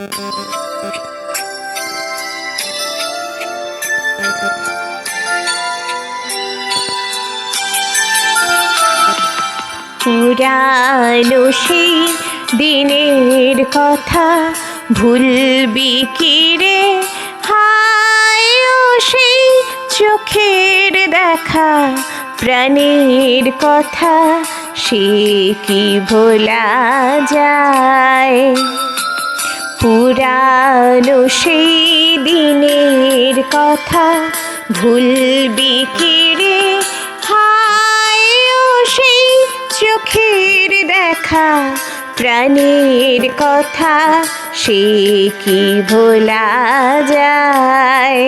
পুরানো সেই দিনের কথা ভুলবি কি রে? হায় ও সেই চোখের দেখা, প্রাণের কথা সে কি ভোলা যায়? পুরানো সেই দিনের কথা ভুলবি কি রে? হায় ও সেই চোখের দেখা, প্রাণের কথা সে কি ভোলা যায়?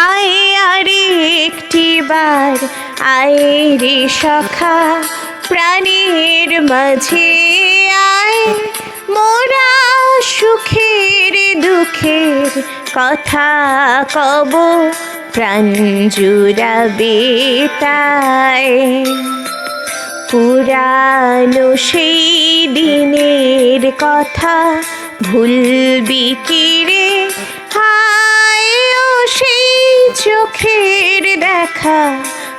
আয় আরে একটিবার আয় রে সখা, প্রাণের মাঝে আয়, মোরা সুখের দুঃখের কথা কব, প্রাণ জুড়াবে তাই। পুরানো সেই দিনের কথা ভুলবি কি রে? হায় ও সেই চোখের দেখা,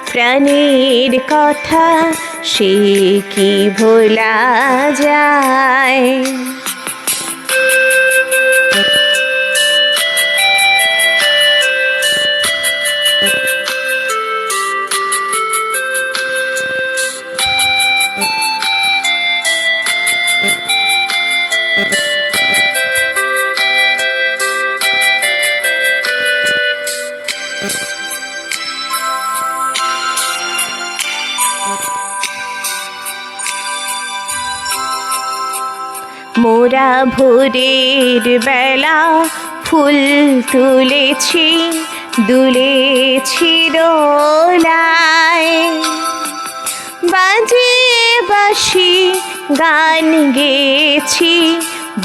প্রাণের কথা সে কি ভোলা যায়? মোরা ভোরের বেলা ফুল তুলেছি, দুলেছি দোলায়, বাজে বাঁশি গান গেয়েছি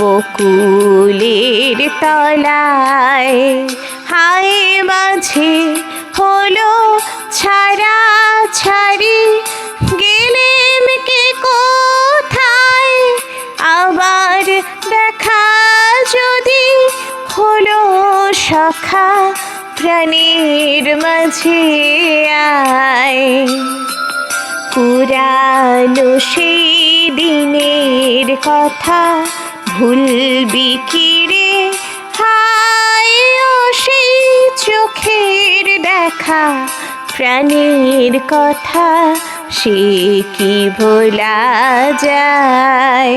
বকুলের তলায়। হায় মাঝে হলো ছাড়া ছাড়ি, গেলেম কে কোথায়? আবার দেখা যদি হলো সখা, প্রাণের মাঝে আয়। পুরানো সেই দিনের কথা ভুলবি কি রে? হায় ও সেই চোখের দেখা, প্রাণের কথা সে কি ভোলা যায়?